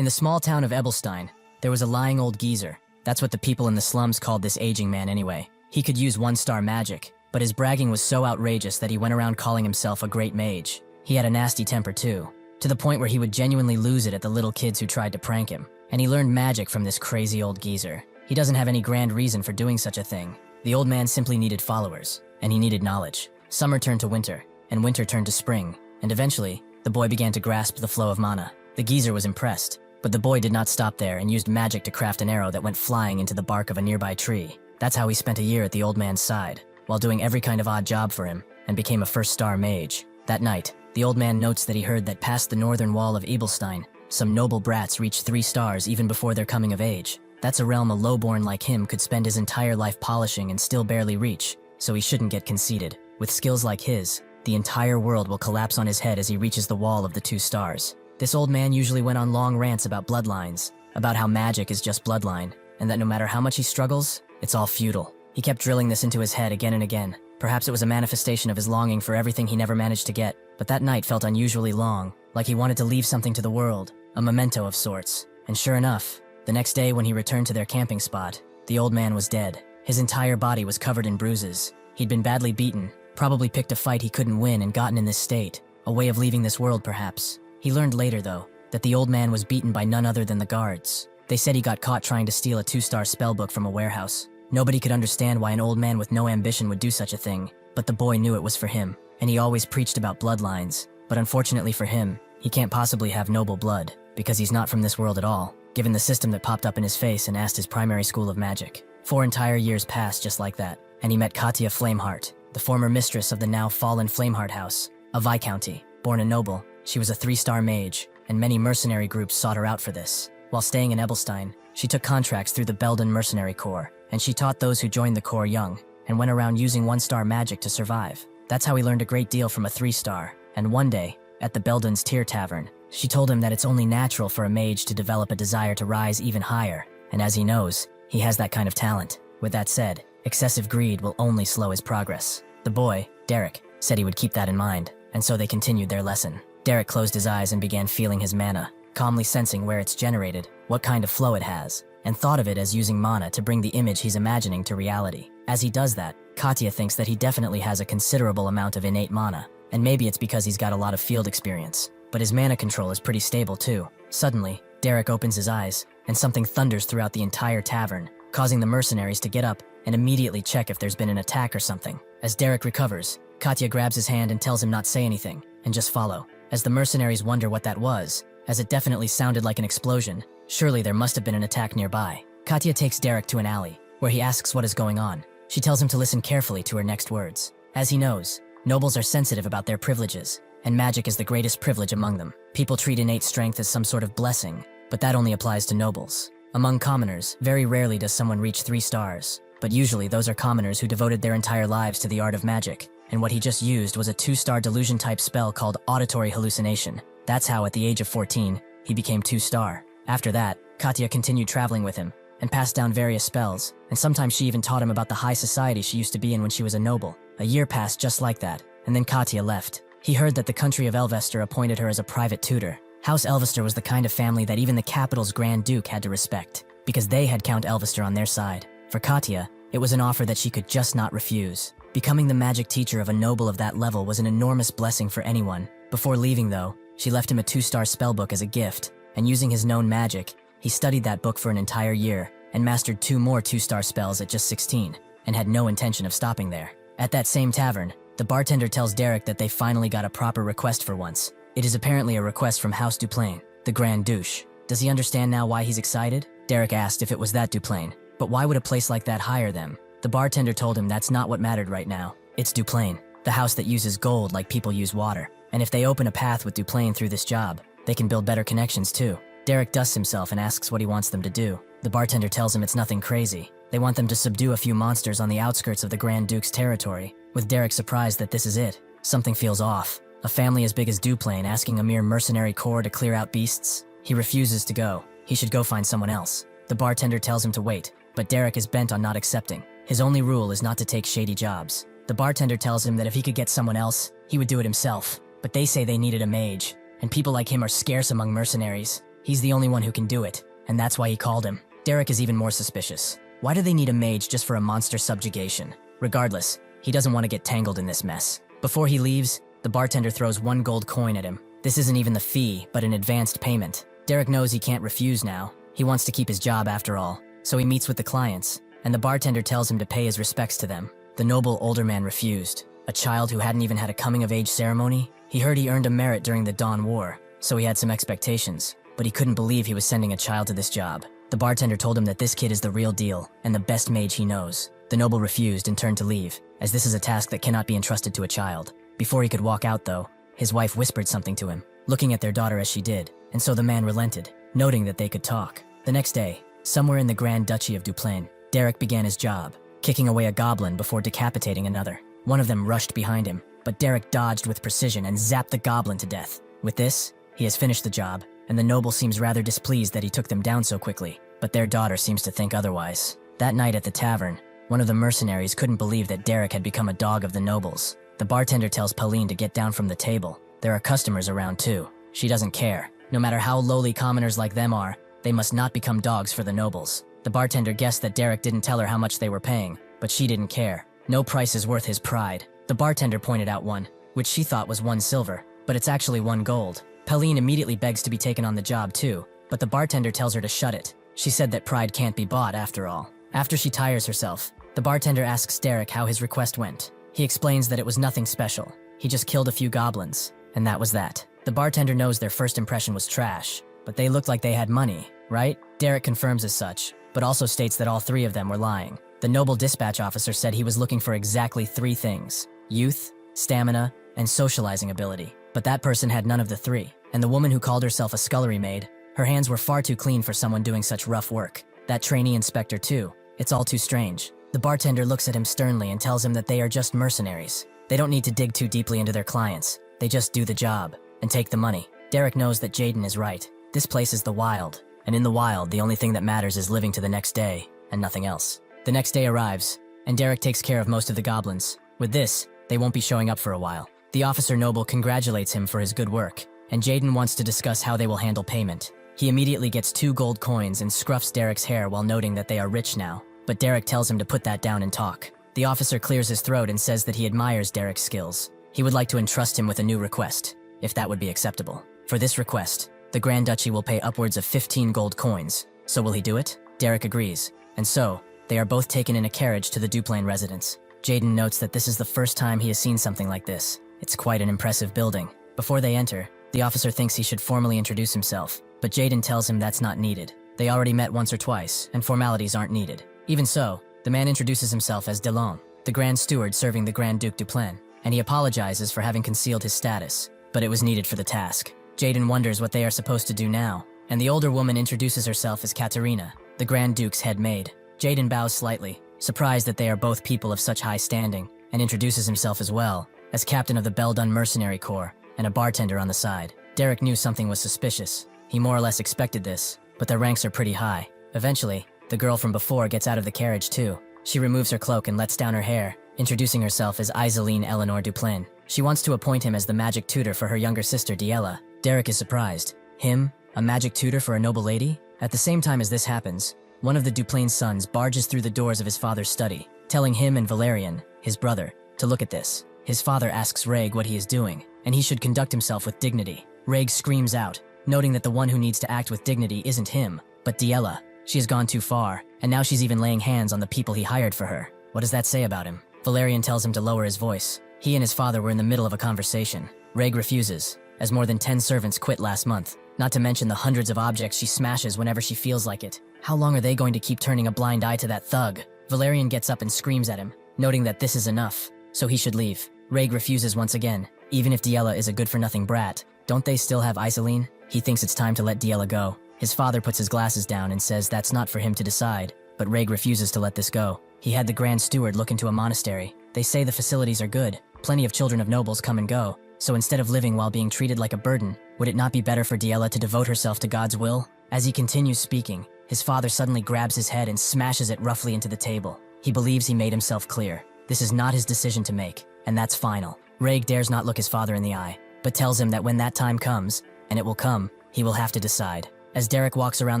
In the small town of Ebelstein, there was a lying old geezer. That's what the people in the slums called this aging man anyway. He could use one-star magic, but his bragging was so outrageous that he went around calling himself a great mage. He had a nasty temper too, to the point where he would genuinely lose it at the little kids who tried to prank him. And he learned magic from this crazy old geezer. He doesn't have any grand reason for doing such a thing. The old man simply needed followers, and he needed knowledge. Summer turned to winter, and winter turned to spring, and eventually, the boy began to grasp the flow of mana. The geezer was impressed, but the boy did not stop there and used magic to craft an arrow that went flying into the bark of a nearby tree. That's how he spent a year at the old man's side, while doing every kind of odd job for him, and became a first-star mage. That night, the old man notes that he heard that past the northern wall of Ebelstein, some noble brats reached 3 stars even before their coming of age. That's a realm a lowborn like him could spend his entire life polishing and still barely reach, so he shouldn't get conceited. With skills like his, the entire world will collapse on his head as he reaches the wall of the 2 stars. This old man usually went on long rants about bloodlines, about how magic is just bloodline, and that no matter how much he struggles, it's all futile. He kept drilling this into his head again and again. Perhaps it was a manifestation of his longing for everything he never managed to get, but that night felt unusually long, like he wanted to leave something to the world, a memento of sorts. And sure enough, the next day when he returned to their camping spot, the old man was dead. His entire body was covered in bruises. He'd been badly beaten, probably picked a fight he couldn't win and gotten in this state, a way of leaving this world perhaps. He learned later though, that the old man was beaten by none other than the guards. They said he got caught trying to steal a 2-star spellbook from a warehouse. Nobody could understand why an old man with no ambition would do such a thing, but the boy knew it was for him, and he always preached about bloodlines. But unfortunately for him, he can't possibly have noble blood, because he's not from this world at all, given the system that popped up in his face and asked his primary school of magic. 4 entire years passed just like that, and he met Katya Flameheart, the former mistress of the now fallen Flameheart house, a viscounty. Born a noble, she was a 3-star mage, and many mercenary groups sought her out for this. While staying in Ebelstein, she took contracts through the Belden Mercenary Corps, and she taught those who joined the Corps young, and went around using 1-star magic to survive. That's how he learned a great deal from a 3-star, and one day, at the Belden's Tier Tavern, she told him that it's only natural for a mage to develop a desire to rise even higher, and as he knows, he has that kind of talent. With that said, excessive greed will only slow his progress. The boy, Derek, said he would keep that in mind, and so they continued their lesson. Derek closed his eyes and began feeling his mana, calmly sensing where it's generated, what kind of flow it has, and thought of it as using mana to bring the image he's imagining to reality. As he does that, Katya thinks that he definitely has a considerable amount of innate mana, and maybe it's because he's got a lot of field experience, but his mana control is pretty stable too. Suddenly, Derek opens his eyes, and something thunders throughout the entire tavern, causing the mercenaries to get up and immediately check if there's been an attack or something. As Derek recovers, Katya grabs his hand and tells him not say anything, and just follow. As the mercenaries wonder what that was, as it definitely sounded like an explosion, surely there must have been an attack nearby. Katya takes Derek to an alley, where he asks what is going on. She tells him to listen carefully to her next words. As he knows, nobles are sensitive about their privileges, and magic is the greatest privilege among them. People treat innate strength as some sort of blessing, but that only applies to nobles. Among commoners, very rarely does someone reach 3 stars, but usually those are commoners who devoted their entire lives to the art of magic, and what he just used was a 2-star delusion-type spell called Auditory Hallucination. That's how, at the age of 14, he became 2-star. After that, Katya continued traveling with him, and passed down various spells, and sometimes she even taught him about the high society she used to be in when she was a noble. A year passed just like that, and then Katya left. He heard that the country of Elvester appointed her as a private tutor. House Elvester was the kind of family that even the capital's Grand Duke had to respect, because they had Count Elvester on their side. For Katya, it was an offer that she could just not refuse. Becoming the magic teacher of a noble of that level was an enormous blessing for anyone. Before leaving though, she left him a 2-star spellbook as a gift, and using his known magic, he studied that book for an entire year, and mastered 2 more 2-star spells at just 16, and had no intention of stopping there. At that same tavern, the bartender tells Derek that they finally got a proper request for once. It is apparently a request from House Duplain, the Grand Douche. Does he understand now why he's excited? Derek asked if it was that Duplain, but why would a place like that hire them? The bartender told him that's not what mattered right now. It's Duplain, the house that uses gold like people use water. And if they open a path with Duplain through this job, they can build better connections too. Derek dusts himself and asks what he wants them to do. The bartender tells him it's nothing crazy. They want them to subdue a few monsters on the outskirts of the Grand Duke's territory. With Derek surprised that this is it, something feels off. A family as big as Duplain asking a mere mercenary corps to clear out beasts? He refuses to go. He should go find someone else. The bartender tells him to wait, but Derek is bent on not accepting. His only rule is not to take shady jobs. The bartender tells him that if he could get someone else, he would do it himself. But they say they needed a mage, and people like him are scarce among mercenaries. He's the only one who can do it, and that's why he called him. Derek is even more suspicious. Why do they need a mage just for a monster subjugation? Regardless, he doesn't want to get tangled in this mess. Before he leaves, the bartender throws 1 gold coin at him. This isn't even the fee, but an advanced payment. Derek knows he can't refuse now. He wants to keep his job after all, so he meets with the clients, and the bartender tells him to pay his respects to them. The noble older man refused. A child who hadn't even had a coming-of-age ceremony? He heard he earned a merit during the Dawn War, so he had some expectations, but he couldn't believe he was sending a child to this job. The bartender told him that this kid is the real deal, and the best mage he knows. The noble refused and turned to leave, as this is a task that cannot be entrusted to a child. Before he could walk out though, his wife whispered something to him, looking at their daughter as she did, and so the man relented, noting that they could talk. The next day, somewhere in the Grand Duchy of Duplain, Derek began his job, kicking away a goblin before decapitating another. One of them rushed behind him, but Derek dodged with precision and zapped the goblin to death. With this, he has finished the job, and the noble seems rather displeased that he took them down so quickly, but their daughter seems to think otherwise. That night at the tavern, one of the mercenaries couldn't believe that Derek had become a dog of the nobles. The bartender tells Pauline to get down from the table. There are customers around too. She doesn't care. No matter how lowly commoners like them are, they must not become dogs for the nobles. The bartender guessed that Derek didn't tell her how much they were paying, but she didn't care. No price is worth his pride. The bartender pointed out one, which she thought was 1 silver, but it's actually 1 gold. Pauline immediately begs to be taken on the job too, but the bartender tells her to shut it. She said that pride can't be bought after all. After she tires herself, the bartender asks Derek how his request went. He explains that it was nothing special. He just killed a few goblins, and that was that. The bartender knows their first impression was trash, but they looked like they had money, right? Derek confirms as such, but also states that all 3 of them were lying. The noble dispatch officer said he was looking for exactly 3 things: youth, stamina, and socializing ability. But that person had none of the 3. And the woman who called herself a scullery maid, her hands were far too clean for someone doing such rough work. That trainee inspector too. It's all too strange. The bartender looks at him sternly and tells him that they are just mercenaries. They don't need to dig too deeply into their clients. They just do the job and take the money. Derek knows that Jaden is right. This place is the wild, and in the wild, the only thing that matters is living to the next day and nothing else. The next day arrives, and Derek takes care of most of the goblins. With this, they won't be showing up for a while. The officer noble congratulates him for his good work, and Jaden wants to discuss how they will handle payment. He immediately gets 2 gold coins and scruffs Derek's hair while noting that they are rich now, but Derek tells him to put that down and talk. The officer clears his throat and says that he admires Derek's skills. He would like to entrust him with a new request, if that would be acceptable. For this request, the Grand Duchy will pay upwards of 15 gold coins. So will he do it? Derek agrees, and so, they are both taken in a carriage to the Duplain residence. Jaden notes that this is the first time he has seen something like this. It's quite an impressive building. Before they enter, the officer thinks he should formally introduce himself, but Jaden tells him that's not needed. They already met once or twice, and formalities aren't needed. Even so, the man introduces himself as Delon, the Grand Steward serving the Grand Duke Duplain, and he apologizes for having concealed his status, but it was needed for the task. Jaden wonders what they are supposed to do now, and the older woman introduces herself as Katerina, the Grand Duke's head maid. Jaden bows slightly, surprised that they are both people of such high standing, and introduces himself as well, as captain of the Beldun Mercenary Corps, and a bartender on the side. Derek knew something was suspicious. He more or less expected this, but their ranks are pretty high. Eventually, the girl from before gets out of the carriage too. She removes her cloak and lets down her hair, introducing herself as Isaline Eleanor Duplain. She wants to appoint him as the magic tutor for her younger sister Yahello. Derek is surprised. Him? A magic tutor for a noble lady? At the same time as this happens, one of the Duplain's sons barges through the doors of his father's study, telling him and Valerian, his brother, to look at this. His father asks Reg what he is doing, and he should conduct himself with dignity. Reg screams out, noting that the one who needs to act with dignity isn't him, but Yahello. She has gone too far, and now she's even laying hands on the people he hired for her. What does that say about him? Valerian tells him to lower his voice. He and his father were in the middle of a conversation. Reg refuses, as more than 10 servants quit last month, not to mention the hundreds of objects she smashes whenever she feels like it. How long are they going to keep turning a blind eye to that thug? Valerian gets up and screams at him, noting that this is enough, so he should leave. Reg refuses once again. Even if Yahello is a good-for-nothing brat, don't they still have Isaline? He thinks it's time to let Yahello go. His father puts his glasses down and says that's not for him to decide, but Reg refuses to let this go. He had the Grand Steward look into a monastery. They say the facilities are good. Plenty of children of nobles come and go. So instead of living while being treated like a burden, would it not be better for Yahello to devote herself to God's will? As he continues speaking, his father suddenly grabs his head and smashes it roughly into the table. He believes he made himself clear. This is not his decision to make, and that's final. Reg dares not look his father in the eye, but tells him that when that time comes, and it will come, he will have to decide. as Derek walks around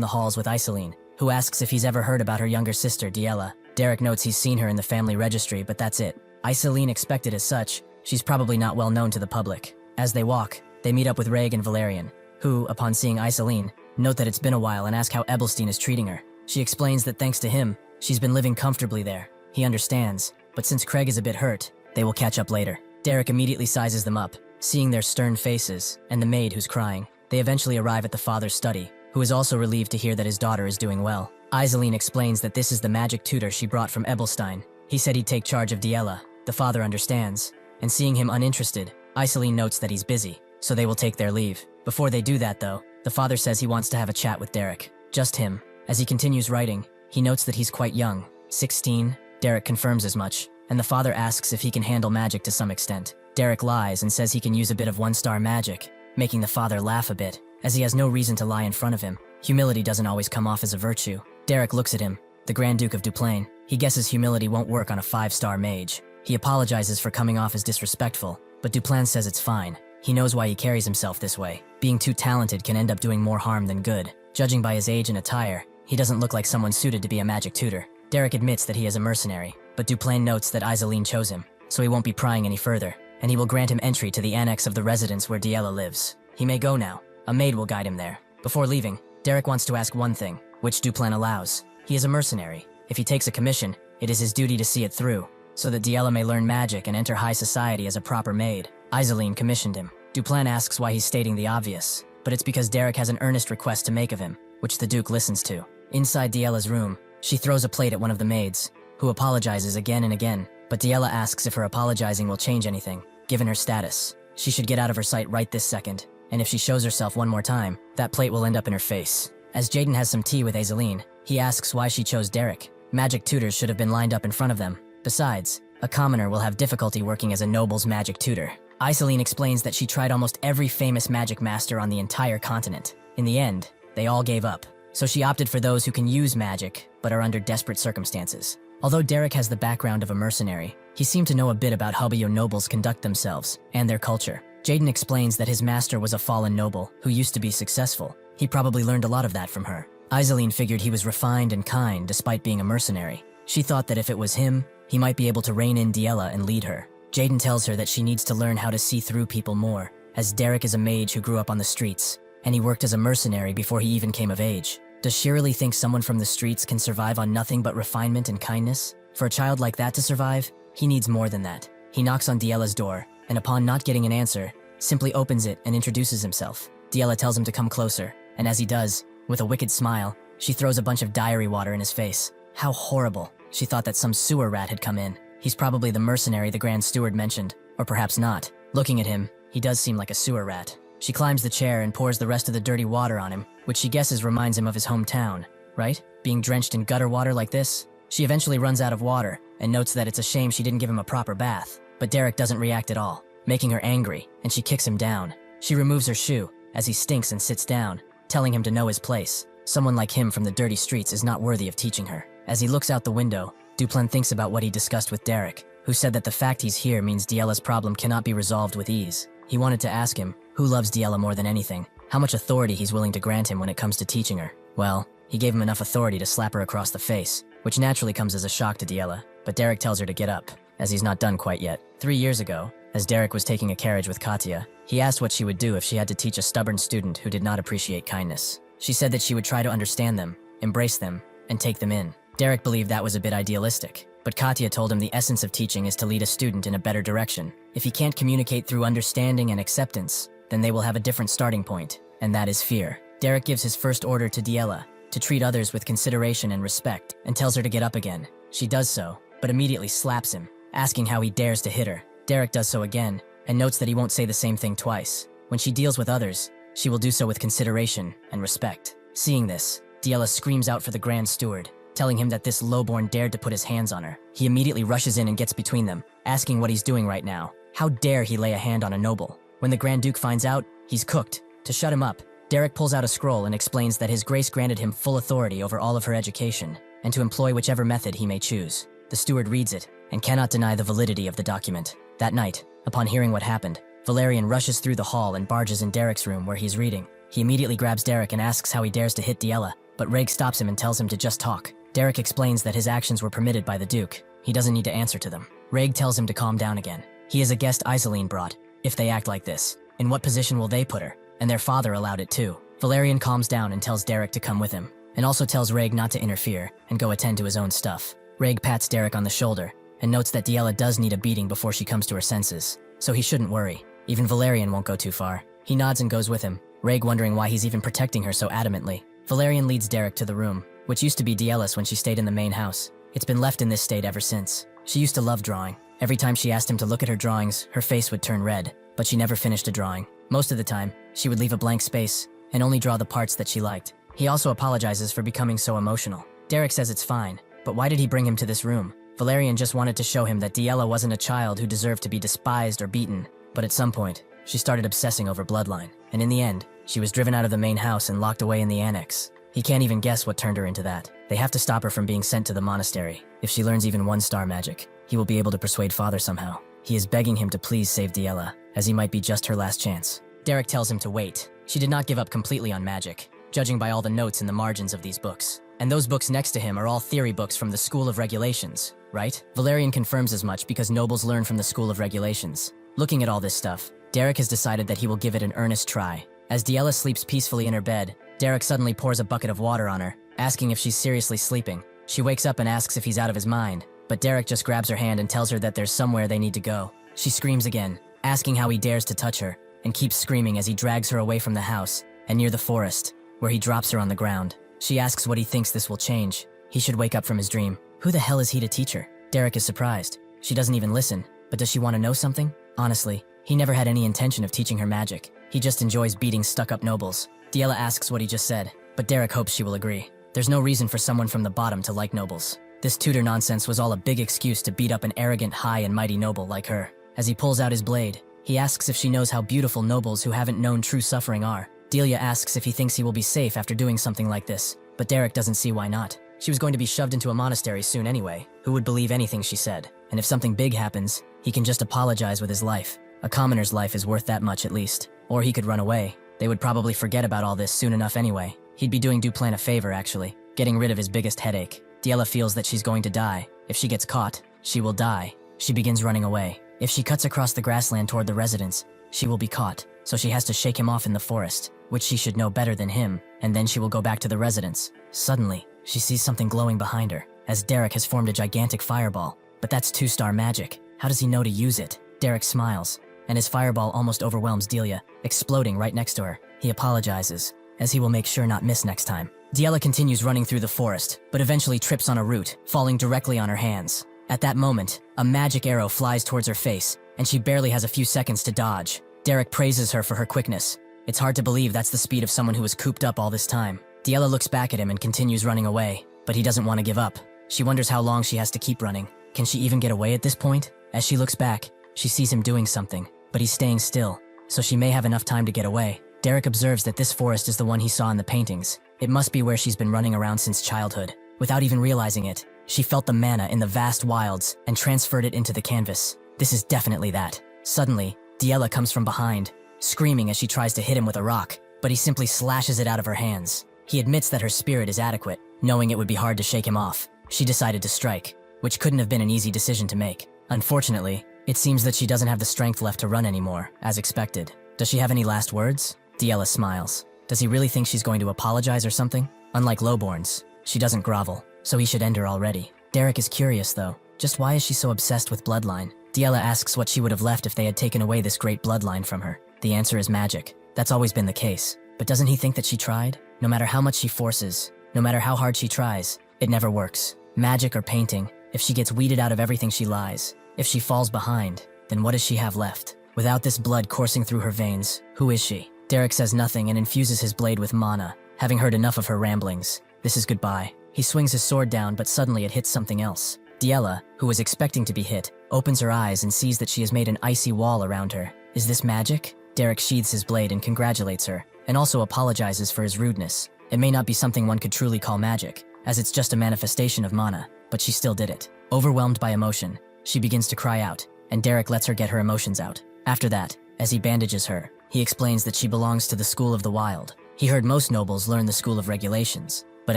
the halls with Iseline, who asks if he's ever heard about her younger sister, Diella. Derek notes he's seen her in the family registry, but that's it. Iseline expected as such. She's probably not well known to the public. As they walk, they meet up with Reg and Valerian, who, upon seeing Iseline, note that it's been a while and ask how Ebelstein is treating her. She explains that thanks to him, she's been living comfortably there. He understands, but since Craig is a bit hurt, they will catch up later. Derek immediately sizes them up, seeing their stern faces, and the maid who's crying. They eventually arrive at the father's study, who is also relieved to hear that his daughter is doing well. Iseline explains that this is the magic tutor she brought from Ebelstein. He said he'd take charge of Diella. The father understands, and seeing him uninterested, Iseline notes that he's busy, so they will take their leave. Before they do that though, the father says he wants to have a chat with Derek. Just him. As he continues writing, he notes that he's quite young, 16. Derek confirms as much, and the father asks if he can handle magic to some extent. Derek lies and says he can use a bit of one-star magic, making the father laugh a bit, as he has no reason to lie in front of him. Humility doesn't always come off as a virtue. Derek looks at him, the Grand Duke of Duplain. He guesses humility won't work on a 5-star mage. He apologizes for coming off as disrespectful, but Duplain says it's fine. He knows why he carries himself this way. Being too talented can end up doing more harm than good. Judging by his age and attire, he doesn't look like someone suited to be a magic tutor. Derek admits that he is a mercenary, but Duplain notes that Iseline chose him, so he won't be prying any further, and he will grant him entry to the annex of the residence where Diella lives. He may go now. A maid will guide him there. Before leaving, Derek wants to ask one thing, which Duplain allows. He is a mercenary. If he takes a commission, it is his duty to see it through, so that Diella may learn magic and enter high society as a proper maid. Iseline commissioned him. Duplain asks why he's stating the obvious, but it's because Derek has an earnest request to make of him, which the Duke listens to. Inside Diella's room, she throws a plate at one of the maids, who apologizes again and again, but Diella asks if her apologizing will change anything. Given her status, she should get out of her sight right this second, and if she shows herself one more time, that plate will end up in her face. As Jaden has some tea with Iseline, he asks why she chose Derek. Magic tutors should have been lined up in front of them. Besides, a commoner will have difficulty working as a noble's magic tutor. Iseline explains that she tried almost every famous magic master on the entire continent. In the end, they all gave up. So she opted for those who can use magic, but are under desperate circumstances. Although Derek has the background of a mercenary, he seemed to know a bit about how Habyo nobles conduct themselves and their culture. Jaden explains that his master was a fallen noble who used to be successful. He probably learned a lot of that from her. Iseline figured he was refined and kind despite being a mercenary. She thought that if it was him, he might be able to rein in Diella and lead her. Jaden tells her that she needs to learn how to see through people more, as Derek is a mage who grew up on the streets, and he worked as a mercenary before he even came of age. Does she really think someone from the streets can survive on nothing but refinement and kindness? For a child like that to survive, he needs more than that. He knocks on Diella's door, and upon not getting an answer, simply opens it and introduces himself. Diella tells him to come closer, and as he does, with a wicked smile, she throws a bunch of diary water in his face. How horrible. She thought that some sewer rat had come in. He's probably the mercenary the Grand Steward mentioned, or perhaps not. Looking at him, he does seem like a sewer rat. She climbs the chair and pours the rest of the dirty water on him, which she guesses reminds him of his hometown, right? Being drenched in gutter water like this? She eventually runs out of water, and notes that it's a shame she didn't give him a proper bath. But Derek doesn't react at all, making her angry, and she kicks him down. She removes her shoe, as he stinks and sits down, telling him to know his place. Someone like him from the dirty streets is not worthy of teaching her. As he looks out the window, Duplain thinks about what he discussed with Derek, who said that the fact he's here means Diella's problem cannot be resolved with ease. He wanted to ask him, who loves Diella more than anything, how much authority he's willing to grant him when it comes to teaching her. Well, he gave him enough authority to slap her across the face, which naturally comes as a shock to Diella, but Derek tells her to get up, as he's not done quite yet. 3 years ago, as Derek was taking a carriage with Katya, he asked what she would do if she had to teach a stubborn student who did not appreciate kindness. She said that she would try to understand them, embrace them, and take them in. Derek believed that was a bit idealistic, but Katya told him the essence of teaching is to lead a student in a better direction. If he can't communicate through understanding and acceptance, then they will have a different starting point, and that is fear. Derek gives his first order to Diella, to treat others with consideration and respect, and tells her to get up again. She does so, but immediately slaps him, asking how he dares to hit her. Derek does so again, and notes that he won't say the same thing twice. When she deals with others, she will do so with consideration and respect. Seeing this, Diella screams out for the Grand Steward, telling him that this lowborn dared to put his hands on her. He immediately rushes in and gets between them, asking what he's doing right now. How dare he lay a hand on a noble? When the Grand Duke finds out, he's cooked. To shut him up, Derek pulls out a scroll and explains that His Grace granted him full authority over all of her education, and to employ whichever method he may choose. The steward reads it, and cannot deny the validity of the document. That night, upon hearing what happened, Valerian rushes through the hall and barges in Derek's room where he's reading. He immediately grabs Derek and asks how he dares to hit Diella, but Reg stops him and tells him to just talk. Derek explains that his actions were permitted by the Duke. He doesn't need to answer to them. Reg tells him to calm down again. He is a guest Iseline brought. If they act like this, in what position will they put her? And their father allowed it too. Valerian calms down and tells Derek to come with him, and also tells Reg not to interfere and go attend to his own stuff. Reg pats Derek on the shoulder and notes that Diella does need a beating before she comes to her senses, so he shouldn't worry. Even Valerian won't go too far. He nods and goes with him, Reg wondering why he's even protecting her so adamantly. Valerian leads Derek to the room, which used to be Diella's when she stayed in the main house. It's been left in this state ever since. She used to love drawing. Every time she asked him to look at her drawings, her face would turn red, but she never finished a drawing. Most of the time, she would leave a blank space and only draw the parts that she liked. He also apologizes for becoming so emotional. Derek says it's fine, but why did he bring him to this room? Valerian just wanted to show him that Diella wasn't a child who deserved to be despised or beaten, but at some point, she started obsessing over bloodline, and in the end, she was driven out of the main house and locked away in the annex. He can't even guess what turned her into that. They have to stop her from being sent to the monastery. If she learns even 1-star magic, he will be able to persuade father somehow. He is begging him to please save Diella, as he might be just her last chance. Derek tells him to wait. She did not give up completely on magic, judging by all the notes in the margins of these books. And those books next to him are all theory books from the School of Regulations, right? Valerian confirms as much because nobles learn from the School of Regulations. Looking at all this stuff, Derek has decided that he will give it an earnest try. As Diella sleeps peacefully in her bed, Derek suddenly pours a bucket of water on her, asking if she's seriously sleeping. She wakes up and asks if he's out of his mind, but Derek just grabs her hand and tells her that there's somewhere they need to go. She screams again, asking how he dares to touch her, and keeps screaming as he drags her away from the house and near the forest, where he drops her on the ground. She asks what he thinks this will change. He should wake up from his dream. Who the hell is he to teach her? Derek is surprised. She doesn't even listen, but does she want to know something? Honestly, he never had any intention of teaching her magic. He just enjoys beating stuck-up nobles. Diella asks what he just said, but Derek hopes she will agree. There's no reason for someone from the bottom to like nobles. This tutor nonsense was all a big excuse to beat up an arrogant, high and mighty noble like her. As he pulls out his blade, he asks if she knows how beautiful nobles who haven't known true suffering are. Delia asks if he thinks he will be safe after doing something like this, but Derek doesn't see why not. She was going to be shoved into a monastery soon anyway. Who would believe anything she said? And if something big happens, he can just apologize with his life. A commoner's life is worth that much at least. Or he could run away. They would probably forget about all this soon enough anyway. He'd be doing Duplan a favor, actually, getting rid of his biggest headache. Diella feels that she's going to die. If she gets caught, she will die. She begins running away. If she cuts across the grassland toward the residence, she will be caught. So she has to shake him off in the forest, which she should know better than him, and then she will go back to the residence. Suddenly, she sees something glowing behind her, as Derek has formed a gigantic fireball. But that's 2-star magic. How does he know to use it? Derek smiles, and his fireball almost overwhelms Delia, exploding right next to her. He apologizes, as he will make sure not miss next time. Diella continues running through the forest, but eventually trips on a root, falling directly on her hands. At that moment, a magic arrow flies towards her face, and she barely has a few seconds to dodge. Derek praises her for her quickness. It's hard to believe that's the speed of someone who was cooped up all this time. Diella looks back at him and continues running away, but he doesn't want to give up. She wonders how long she has to keep running. Can she even get away at this point? As she looks back, she sees him doing something, but he's staying still, so she may have enough time to get away. Derek observes that this forest is the one he saw in the paintings. It must be where she's been running around since childhood. Without even realizing it, she felt the mana in the vast wilds and transferred it into the canvas. This is definitely that. Suddenly, Diella comes from behind, screaming as she tries to hit him with a rock, but he simply slashes it out of her hands. He admits that her spirit is adequate, knowing it would be hard to shake him off. She decided to strike, which couldn't have been an easy decision to make. Unfortunately, it seems that she doesn't have the strength left to run anymore, as expected. Does she have any last words? Diella smiles. Does he really think she's going to apologize or something? Unlike lowborns, she doesn't grovel, so he should end her already. Derek is curious though. Just why is she so obsessed with bloodline? Diella asks what she would have left if they had taken away this great bloodline from her. The answer is magic. That's always been the case. But doesn't he think that she tried? No matter how much she forces, no matter how hard she tries, it never works. Magic or painting, if she gets weeded out of everything she lies, if she falls behind, then what does she have left? Without this blood coursing through her veins, who is she? Derek says nothing and infuses his blade with mana, having heard enough of her ramblings. This is goodbye. He swings his sword down, but suddenly it hits something else. Diella, who was expecting to be hit, opens her eyes and sees that she has made an icy wall around her. Is this magic? Derek sheathes his blade and congratulates her, and also apologizes for his rudeness. It may not be something one could truly call magic, as it's just a manifestation of mana, but she still did it. Overwhelmed by emotion, she begins to cry out, and Derek lets her get her emotions out. After that, as he bandages her, he explains that she belongs to the School of the Wild, He heard most nobles learn the school of regulations, but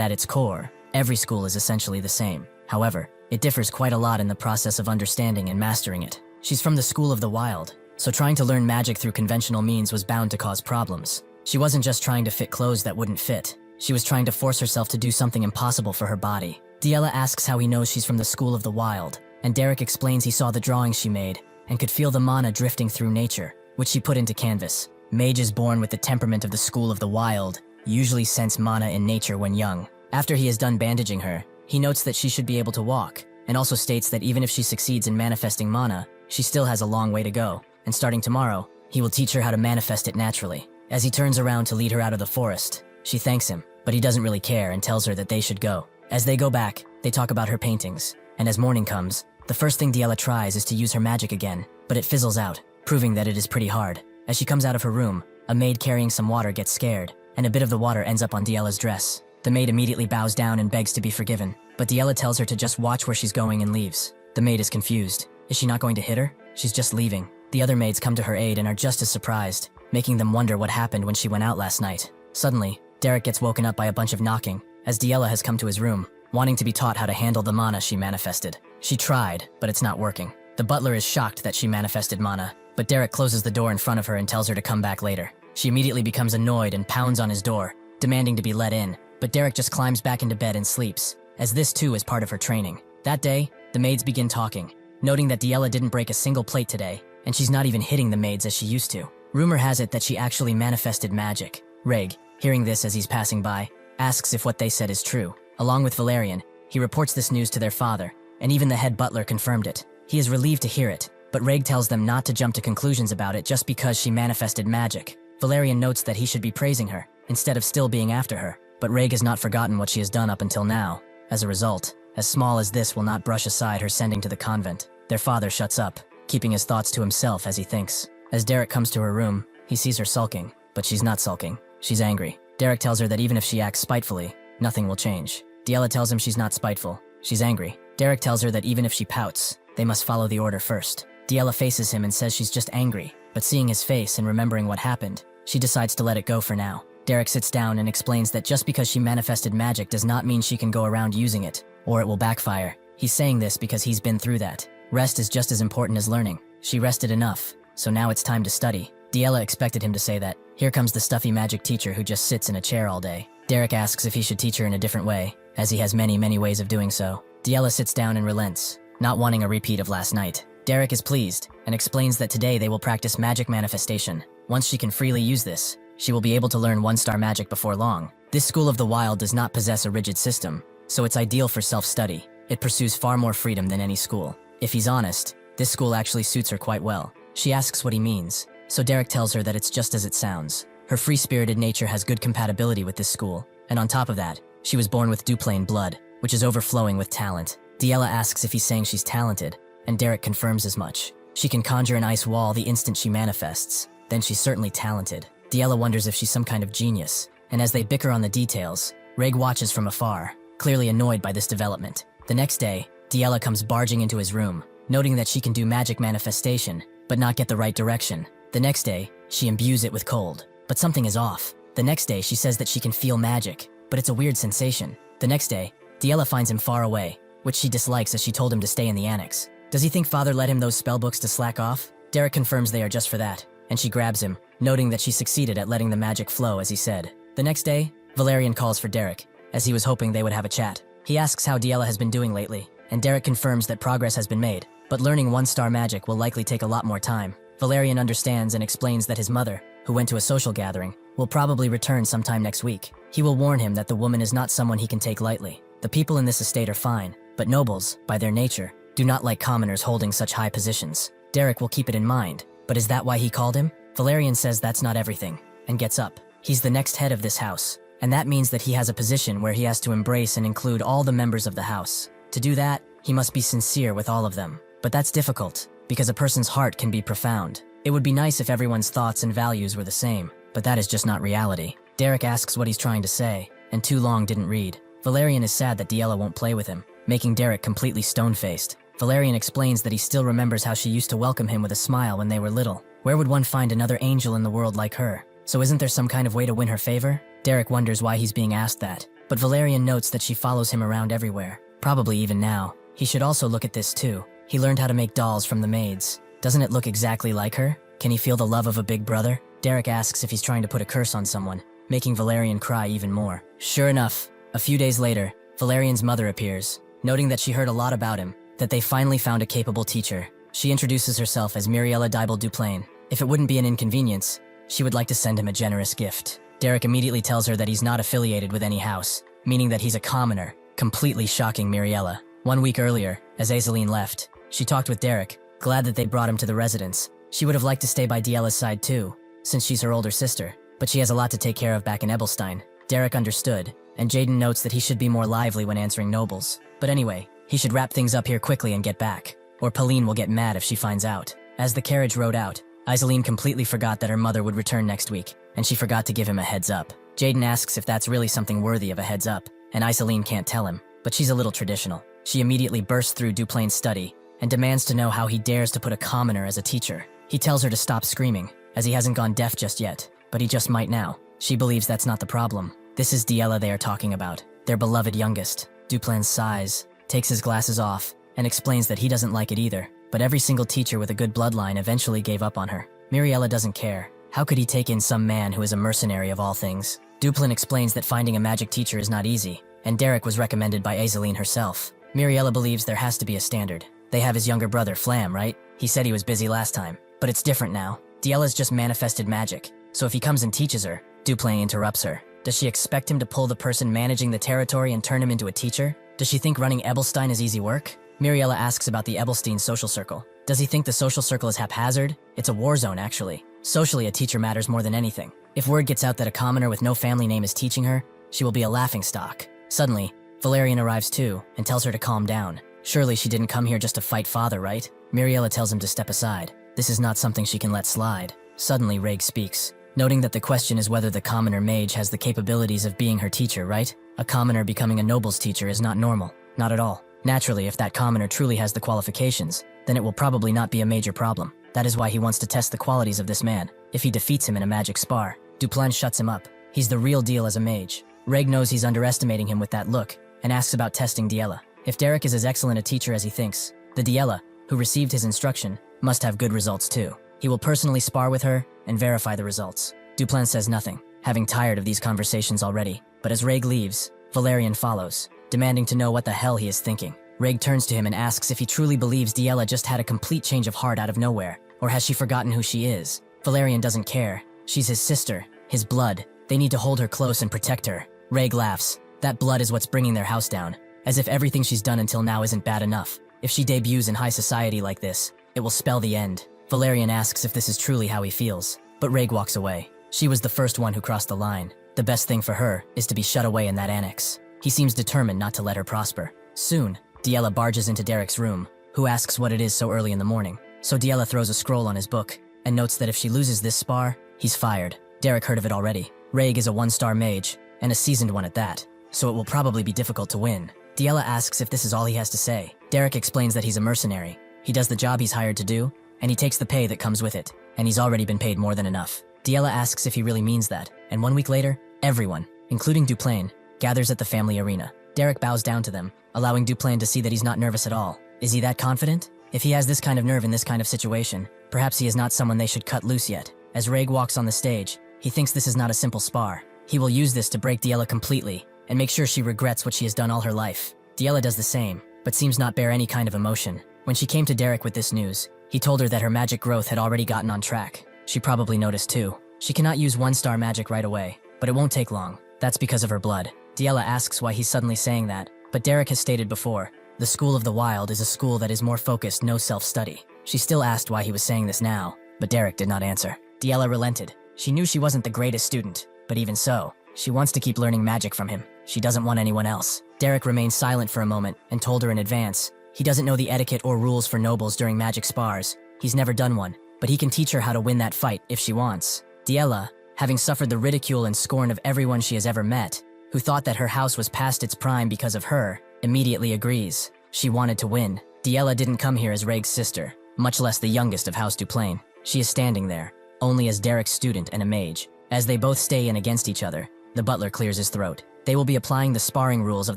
at its core, every school is essentially the same. However, it differs quite a lot in the process of understanding and mastering it. She's from the school of the wild, so trying to learn magic through conventional means was bound to cause problems. She wasn't just trying to fit clothes that wouldn't fit. She was trying to force herself to do something impossible for her body. Diella asks how he knows she's from the school of the wild, and Derek explains he saw the drawings she made and could feel the mana drifting through nature, which she put into canvas. Mages born with the temperament of the school of the wild usually sense mana in nature when young. After he is done bandaging her, he notes that she should be able to walk, and also states that even if she succeeds in manifesting mana, she still has a long way to go, and starting tomorrow, he will teach her how to manifest it naturally. As he turns around to lead her out of the forest, she thanks him, but he doesn't really care and tells her that they should go. As they go back, they talk about her paintings, and as morning comes, the first thing Diella tries is to use her magic again, but it fizzles out, proving that it is pretty hard. As she comes out of her room, a maid carrying some water gets scared, and a bit of the water ends up on Diella's dress. The maid immediately bows down and begs to be forgiven, but Diella tells her to just watch where she's going and leaves. The maid is confused. Is she not going to hit her? She's just leaving. The other maids come to her aid and are just as surprised, making them wonder what happened when she went out last night. Suddenly, Derek gets woken up by a bunch of knocking, as Diella has come to his room, wanting to be taught how to handle the mana she manifested. She tried, but it's not working. The butler is shocked that she manifested mana, but Derek closes the door in front of her and tells her to come back later. She immediately becomes annoyed and pounds on his door, demanding to be let in, but Derek just climbs back into bed and sleeps, as this too is part of her training. That day, the maids begin talking, noting that Diella didn't break a single plate today, and she's not even hitting the maids as she used to. Rumor has it that she actually manifested magic. Reg, hearing this as he's passing by, asks if what they said is true. Along with Valerian, he reports this news to their father, and even the head butler confirmed it. He is relieved to hear it, but Reg tells them not to jump to conclusions about it just because she manifested magic. Valerian notes that he should be praising her, instead of still being after her, but Reg has not forgotten what she has done up until now. As a result, as small as this will not brush aside her sending to the convent. Their father shuts up, keeping his thoughts to himself as he thinks. As Derek comes to her room, he sees her sulking, but she's not sulking. She's angry. Derek tells her that even if she acts spitefully, nothing will change. Diella tells him she's not spiteful. She's angry. Derek tells her that even if she pouts, they must follow the order first. Diella faces him and says she's just angry, but seeing his face and remembering what happened, she decides to let it go for now. Derek sits down and explains that just because she manifested magic does not mean she can go around using it, or it will backfire. He's saying this because he's been through that. Rest is just as important as learning. She rested enough, so now it's time to study. Diella expected him to say that. Here comes the stuffy magic teacher who just sits in a chair all day. Derek asks if he should teach her in a different way, as he has many ways of doing so. Diella sits down and relents, not wanting a repeat of last night. Derek is pleased, and explains that today they will practice magic manifestation. Once she can freely use this, she will be able to learn one-star magic before long. This school of the wild does not possess a rigid system, so it's ideal for self-study. It pursues far more freedom than any school. If he's honest, this school actually suits her quite well. She asks what he means, so Derek tells her that it's just as it sounds. Her free-spirited nature has good compatibility with this school, and on top of that, she was born with Duplain blood, which is overflowing with talent. Diella asks if he's saying she's talented, and Derek confirms as much. She can conjure an ice wall the instant she manifests, then she's certainly talented. Diella wonders if she's some kind of genius, and as they bicker on the details, Reg watches from afar, clearly annoyed by this development. The next day, Diella comes barging into his room, noting that she can do magic manifestation, but not get the right direction. The next day, she imbues it with cold, but something is off. The next day, she says that she can feel magic, but it's a weird sensation. The next day, Diella finds him far away, which she dislikes as she told him to stay in the annex. Does he think father let him those spellbooks to slack off? Derek confirms they are just for that, and she grabs him, noting that she succeeded at letting the magic flow as he said. The next day, Valerian calls for Derek, as he was hoping they would have a chat. He asks how Diella has been doing lately, and Derek confirms that progress has been made, but learning one-star magic will likely take a lot more time. Valerian understands and explains that his mother, who went to a social gathering, will probably return sometime next week. He will warn him that the woman is not someone he can take lightly. The people in this estate are fine, but nobles, by their nature, do not like commoners holding such high positions. Derek will keep it in mind, but is that why he called him? Valerian says that's not everything, and gets up. He's the next head of this house, and that means that he has a position where he has to embrace and include all the members of the house. To do that, he must be sincere with all of them. But that's difficult, because a person's heart can be profound. It would be nice if everyone's thoughts and values were the same, but that is just not reality. Derek asks what he's trying to say, and too long didn't read. Valerian is sad that Diella won't play with him, making Derek completely stone-faced. Valerian explains that he still remembers how she used to welcome him with a smile when they were little. Where would one find another angel in the world like her? So isn't there some kind of way to win her favor? Derek wonders why he's being asked that, but Valerian notes that she follows him around everywhere, probably even now. He should also look at this too. He learned how to make dolls from the maids. Doesn't it look exactly like her? Can he feel the love of a big brother? Derek asks if he's trying to put a curse on someone, making Valerian cry even more. Sure enough, a few days later, Valerian's mother appears, noting that she heard a lot about him, that they finally found a capable teacher. She introduces herself as Muriella Dybel Duplain. If it wouldn't be an inconvenience, she would like to send him a generous gift. Derek immediately tells her that he's not affiliated with any house, meaning that he's a commoner, completely shocking Muriella. 1 week earlier, as Aizaline left, she talked with Derek, glad that they brought him to the residence. She would have liked to stay by Diella's side too, since she's her older sister, but she has a lot to take care of back in Ebelstein. Derek understood, and Jaden notes that he should be more lively when answering nobles. But anyway, he should wrap things up here quickly and get back, or Pauline will get mad if she finds out. As the carriage rode out, Aizaline completely forgot that her mother would return next week, and she forgot to give him a heads up. Jaden asks if that's really something worthy of a heads up, and Aizaline can't tell him, but she's a little traditional. She immediately bursts through Duplain's study, and demands to know how he dares to put a commoner as a teacher. He tells her to stop screaming, as he hasn't gone deaf just yet, but he just might now. She believes that's not the problem. This is Diella they are talking about, their beloved youngest. Duplain sighs, takes his glasses off, and explains that he doesn't like it either, but every single teacher with a good bloodline eventually gave up on her. Muriella doesn't care. How could he take in some man who is a mercenary of all things? Duplain explains that finding a magic teacher is not easy, and Derek was recommended by Aizaline herself. Muriella believes there has to be a standard. They have his younger brother, Flam, right? He said he was busy last time, but it's different now. Diella's just manifested magic, so if he comes and teaches her, Duplain interrupts her. Does she expect him to pull the person managing the territory and turn him into a teacher? Does she think running Ebelstein is easy work? Muriella asks about the Ebelstein social circle. Does he think the social circle is haphazard? It's a war zone, actually. Socially, a teacher matters more than anything. If word gets out that a commoner with no family name is teaching her, she will be a laughingstock. Suddenly, Valerian arrives too, and tells her to calm down. Surely she didn't come here just to fight father, right? Muriella tells him to step aside. This is not something she can let slide. Suddenly, Reg speaks, noting that the question is whether the commoner mage has the capabilities of being her teacher, right? A commoner becoming a noble's teacher is not normal. Not at all. Naturally, if that commoner truly has the qualifications, then it will probably not be a major problem. That is why he wants to test the qualities of this man. If he defeats him in a magic spar, Duplain shuts him up. He's the real deal as a mage. Reg knows he's underestimating him with that look, and asks about testing Diella. If Derek is as excellent a teacher as he thinks, the Diella, who received his instruction, must have good results too. He will personally spar with her and verify the results. Duplain says nothing, having tired of these conversations already, but as Reg leaves, Valerian follows, demanding to know what the hell he is thinking. Reg turns to him and asks if he truly believes Diella just had a complete change of heart out of nowhere, or has she forgotten who she is? Valerian doesn't care. She's his sister, his blood. They need to hold her close and protect her. Reg laughs. That blood is what's bringing their house down, as if everything she's done until now isn't bad enough. If she debuts in high society like this, it will spell the end. Valerian asks if this is truly how he feels, but Reg walks away. She was the first one who crossed the line. The best thing for her is to be shut away in that annex. He seems determined not to let her prosper. Soon, Diella barges into Derek's room, who asks what it is so early in the morning. So Diella throws a scroll on his book, and notes that if she loses this spar, he's fired. Derek heard of it already. Reg is a 1-star mage, and a seasoned one at that, so it will probably be difficult to win. Diella asks if this is all he has to say. Derek explains that he's a mercenary. He does the job he's hired to do, and he takes the pay that comes with it, and he's already been paid more than enough. Diella asks if he really means that, and 1 week later, everyone, including Duplain, gathers at the family arena. Derek bows down to them, allowing Duplain to see that he's not nervous at all. Is he that confident? If he has this kind of nerve in this kind of situation, perhaps he is not someone they should cut loose yet. As Reg walks on the stage, he thinks this is not a simple spar. He will use this to break Diella completely, and make sure she regrets what she has done all her life. Diella does the same, but seems not bear any kind of emotion. When she came to Derek with this news, he told her that her magic growth had already gotten on track. She probably noticed too. She cannot use 1-star magic right away, but it won't take long. That's because of her blood. Diella asks why he's suddenly saying that, but Derek has stated before, the School of the Wild is a school that is more focused, no self-study. She still asked why he was saying this now, but Derek did not answer. Diella relented. She knew she wasn't the greatest student, but even so, she wants to keep learning magic from him. She doesn't want anyone else. Derek remained silent for a moment and told her in advance. He doesn't know the etiquette or rules for nobles during magic spars. He's never done one, but he can teach her how to win that fight if she wants. Diella, having suffered the ridicule and scorn of everyone she has ever met, who thought that her house was past its prime because of her, immediately agrees. She wanted to win. Diella didn't come here as Reg's sister, much less the youngest of House Duplain. She is standing there, only as Derek's student and a mage. As they both stay in against each other, the butler clears his throat. They will be applying the sparring rules of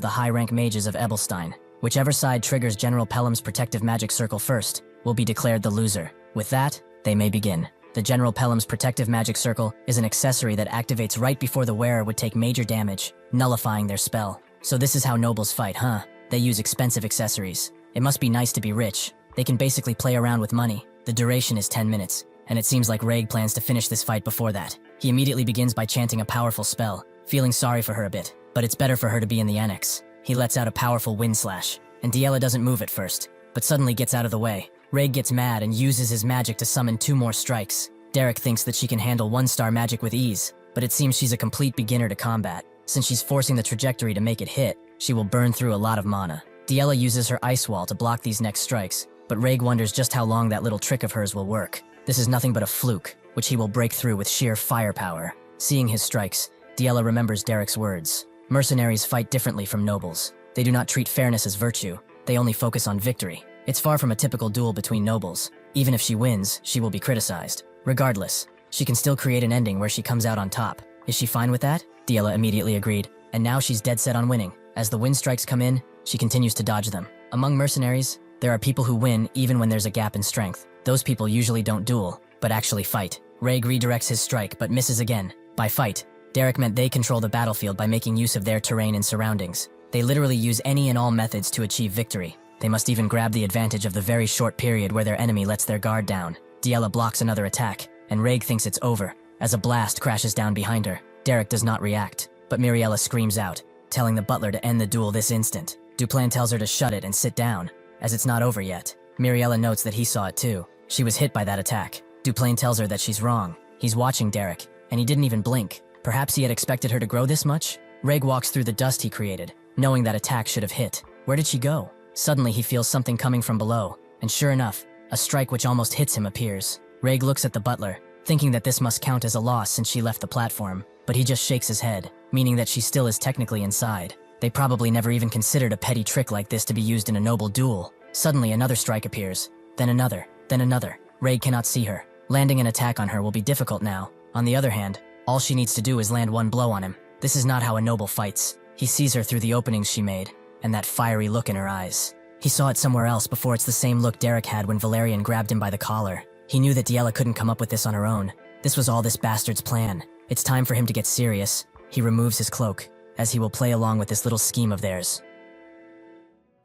the high-rank mages of Ebelstein. Whichever side triggers General Pelham's protective magic circle first will be declared the loser. With that, they may begin. The General Pelham's protective magic circle is an accessory that activates right before the wearer would take major damage, nullifying their spell. So this is how nobles fight, huh? They use expensive accessories. It must be nice to be rich. They can basically play around with money. The duration is 10 minutes, and it seems like Reg plans to finish this fight before that. He immediately begins by chanting a powerful spell, feeling sorry for her a bit, but it's better for her to be in the annex. He lets out a powerful wind slash, and Diella doesn't move at first, but suddenly gets out of the way. Reg gets mad and uses his magic to summon 2 more strikes. Derek thinks that she can handle 1-star magic with ease, but it seems she's a complete beginner to combat. Since she's forcing the trajectory to make it hit, she will burn through a lot of mana. Diella uses her ice wall to block these next strikes, but Reg wonders just how long that little trick of hers will work. This is nothing but a fluke, which he will break through with sheer firepower. Seeing his strikes, Diella remembers Derek's words. Mercenaries fight differently from nobles. They do not treat fairness as virtue. They only focus on victory. It's far from a typical duel between nobles. Even if she wins, she will be criticized. Regardless, she can still create an ending where she comes out on top. Is she fine with that? Diella immediately agreed, and now she's dead set on winning. As the wind strikes come in, she continues to dodge them. Among mercenaries, there are people who win even when there's a gap in strength. Those people usually don't duel, but actually fight. Reg redirects his strike, but misses again. By fight, Derek meant they control the battlefield by making use of their terrain and surroundings. They literally use any and all methods to achieve victory. They must even grab the advantage of the very short period where their enemy lets their guard down. Diella blocks another attack, and Reg thinks it's over, as a blast crashes down behind her. Derek does not react, but Miriella screams out, telling the butler to end the duel this instant. Duplan tells her to shut it and sit down, as it's not over yet. Miriella notes that he saw it too. She was hit by that attack. Duplan tells her that she's wrong. He's watching Derek, and he didn't even blink. Perhaps he had expected her to grow this much? Reg walks through the dust he created, knowing that attack should have hit. Where did she go? Suddenly he feels something coming from below, and sure enough, a strike which almost hits him appears. Reg looks at the butler, thinking that this must count as a loss since she left the platform, but he just shakes his head, meaning that she still is technically inside. They probably never even considered a petty trick like this to be used in a noble duel. Suddenly another strike appears, then another, then another. Reg cannot see her. Landing an attack on her will be difficult now. On the other hand, all she needs to do is land one blow on him. This is not how a noble fights. He sees her through the openings she made, and that fiery look in her eyes. He saw it somewhere else before. It's the same look Derek had when Valerian grabbed him by the collar. He knew that Diella couldn't come up with this on her own. This was all this bastard's plan. It's time for him to get serious. He removes his cloak, as he will play along with this little scheme of theirs.